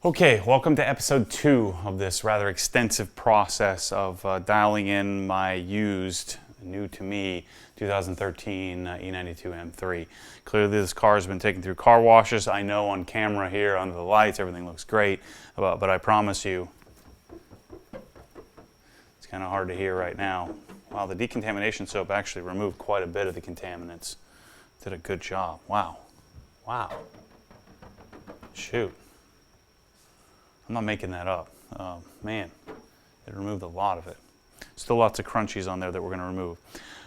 Okay, welcome to episode 2 of this rather extensive process of dialing in my used, new to me, 2013 E92 M3. Clearly this car has been taken through car washes. I know on camera here under the lights everything looks great, but I promise you it's kind of hard to hear right now. Wow, the decontamination soap actually removed quite a bit of the contaminants. Did a good job. Wow. Wow. Shoot. I'm not making that up. Man, it removed a lot of it. Still lots of crunchies on there that we're going to remove.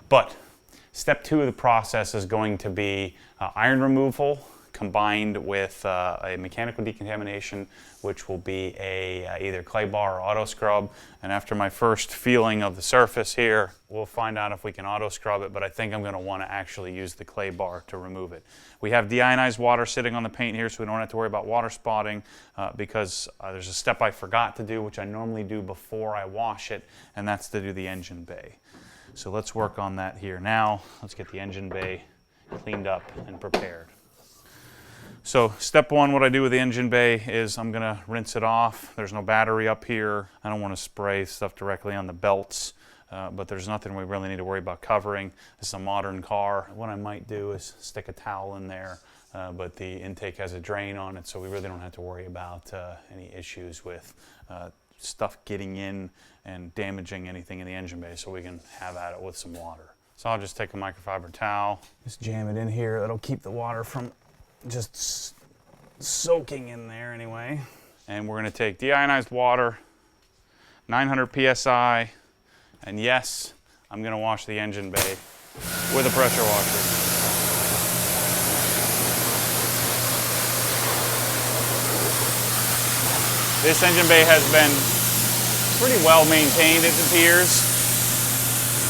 But step 2 of the process is going to be iron removal combined with a mechanical decontamination, which will be either clay bar or auto scrub. And after my first feeling of the surface here, we'll find out if we can auto scrub it, but I think I'm going to want to actually use the clay bar to remove it. We have deionized water sitting on the paint here, so we don't have to worry about water spotting because there's a step I forgot to do, which I normally do before I wash it, and that's to do the engine bay. So let's work on that here now. Let's get the engine bay cleaned up and prepared. So step 1, what I do with the engine bay is I'm going to rinse it off. There's no battery up here. I don't want to spray stuff directly on the belts, but there's nothing we really need to worry about covering. This is a modern car. What I might do is stick a towel in there, but the intake has a drain on it, so we really don't have to worry about any issues with stuff getting in and damaging anything in the engine bay, so we can have at it with some water. So I'll just take a microfiber towel, just jam it in here. That'll keep the water from just soaking in there anyway. And we're going to take deionized water, 900 psi, and yes, I'm going to wash the engine bay with a pressure washer. This engine bay has been pretty well maintained, it appears.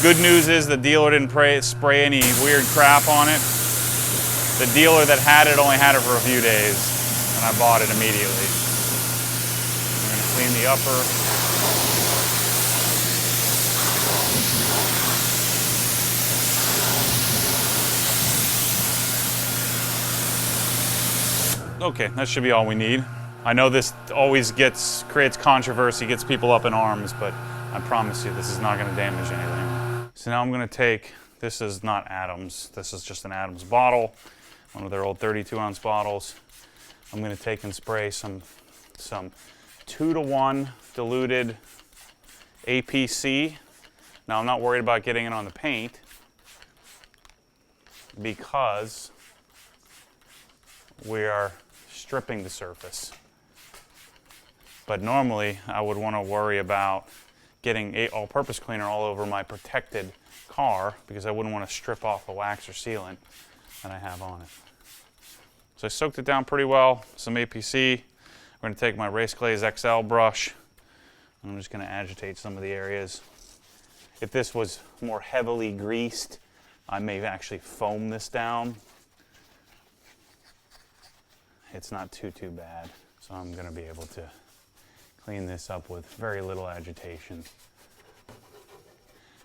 Good news is the dealer didn't spray any weird crap on it. The dealer that had it only had it for a few days, and I bought it immediately. We're going to clean the upper. Okay, that should be all we need. I know this always creates controversy, gets people up in arms, but I promise you this is not going to damage anything. So now I'm going to take, this is not Adams, this is just an Adams bottle. One of their old 32-ounce bottles. I'm going to take and spray some 2-to-1 diluted APC. Now I'm not worried about getting it on the paint because we are stripping the surface. But normally I would want to worry about getting all-purpose cleaner all over my protected car because I wouldn't want to strip off the wax or sealant that I have on it. So I soaked it down pretty well, some APC. We're going to take my Race Glaze XL brush. I'm just going to agitate some of the areas. If this was more heavily greased, I may actually foam this down. It's not too bad. So I'm going to be able to clean this up with very little agitation.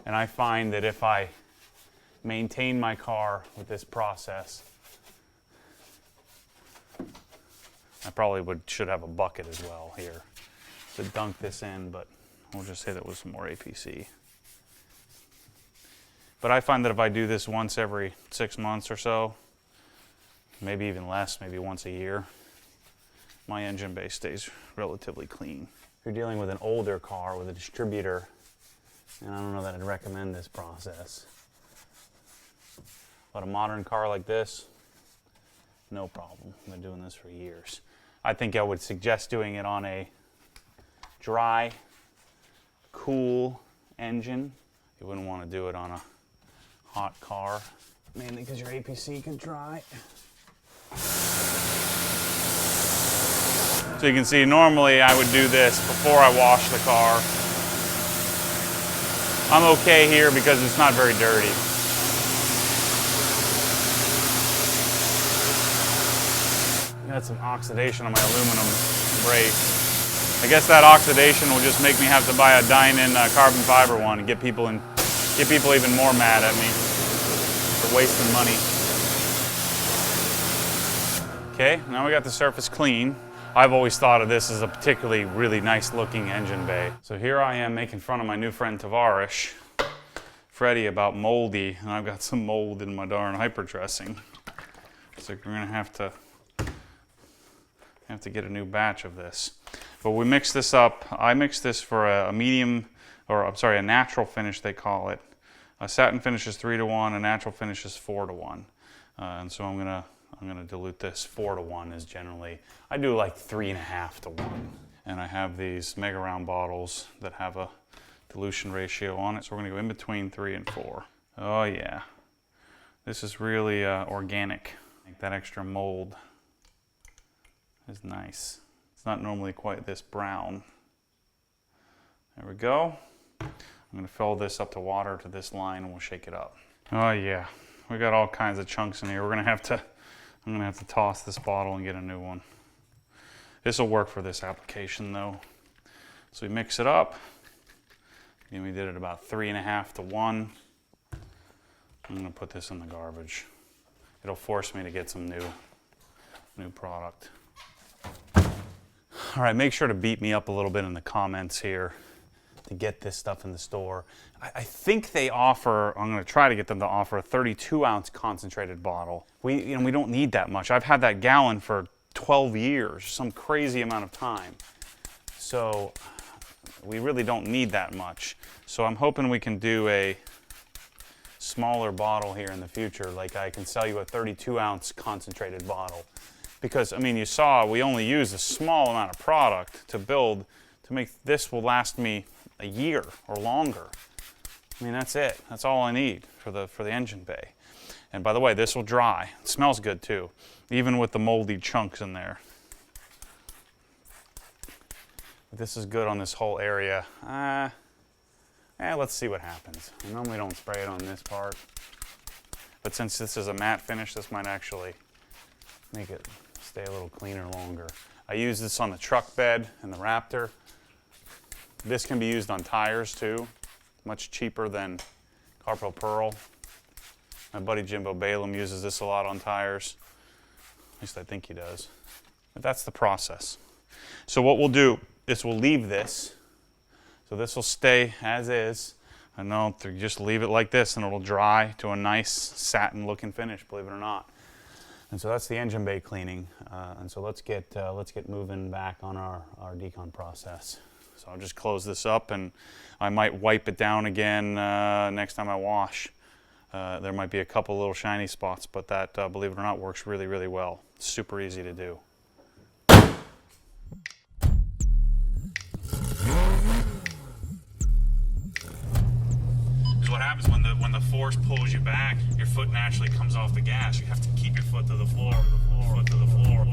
And I find that if I maintain my car with this process, I probably should have a bucket as well here to dunk this in, but we'll just say that with some more APC. But I find that if I do this once every 6 months or so, maybe even less, maybe once a year, my engine bay stays relatively clean. If you're dealing with an older car with a distributor, and I don't know that I'd recommend this process. But a modern car like this, no problem. I've been doing this for years. I think I would suggest doing it on a dry, cool engine. You wouldn't want to do it on a hot car, mainly because your APC can dry. So you can see normally I would do this before I wash the car. I'm okay here because it's not very dirty. Got some oxidation on my aluminum brace. I guess that oxidation will just make me have to buy a Dynon carbon fiber one and get people even more mad at me for wasting money. Okay, now we got the surface clean. I've always thought of this as a particularly really nice looking engine bay. So here I am making fun of my new friend Tavarish, Freddie, about moldy, and I've got some mold in my darn hyperdressing. So we're gonna have to get a new batch of this. But we mix this up. I mix this for a medium, or I'm sorry, a natural finish they call it. A satin finish is 3-to-1, a natural finish is 4-to-1. And so I'm gonna dilute this. 4-to-1 is generally, I do like 3.5-to-1. And I have these mega round bottles that have a dilution ratio on it. So we're gonna go in between 3 and 4. Oh yeah, this is really organic. Like that extra mold is nice. It's not normally quite this brown. There we go. I'm gonna fill this up to water to this line and we'll shake it up. Oh yeah, we got all kinds of chunks in here. I'm gonna have to toss this bottle and get a new one. This will work for this application though. So we mix it up. And we did it about 3.5-to-1. I'm gonna put this in the garbage. It'll force me to get some new product. All right, make sure to beat me up a little bit in the comments here to get this stuff in the store. I think they offer, I'm gonna try to get them to offer a 32-ounce concentrated bottle. We don't need that much. I've had that gallon for 12 years, some crazy amount of time. So we really don't need that much. So I'm hoping we can do a smaller bottle here in the future. Like I can sell you a 32-ounce concentrated bottle. Because, I mean, you saw we only use a small amount of product to build, to make this will last me a year or longer. I mean, that's it. That's all I need for the engine bay. And by the way, this will dry. It smells good too, even with the moldy chunks in there. This is good on this whole area. Let's see what happens. I normally don't spray it on this part, but since this is a matte finish, this might actually make it stay a little cleaner longer. I use this on the truck bed and the Raptor. This can be used on tires too, much cheaper than Carpro Pearl. My buddy Jimbo Balaam uses this a lot on tires. At least I think he does. But that's the process. So what we'll do is we'll leave this. So this will stay as is. And no, just leave it like this and it'll dry to a nice satin looking finish, believe it or not. And so that's the engine bay cleaning. And so let's get moving back on our decon process. So I'll just close this up and I might wipe it down again next time I wash. There might be a couple little shiny spots, but that, believe it or not, works really, really well. It's super easy to do. What happens when the force pulls you back, your foot naturally comes off the gas. You have to keep your foot to the floor, foot to the floor.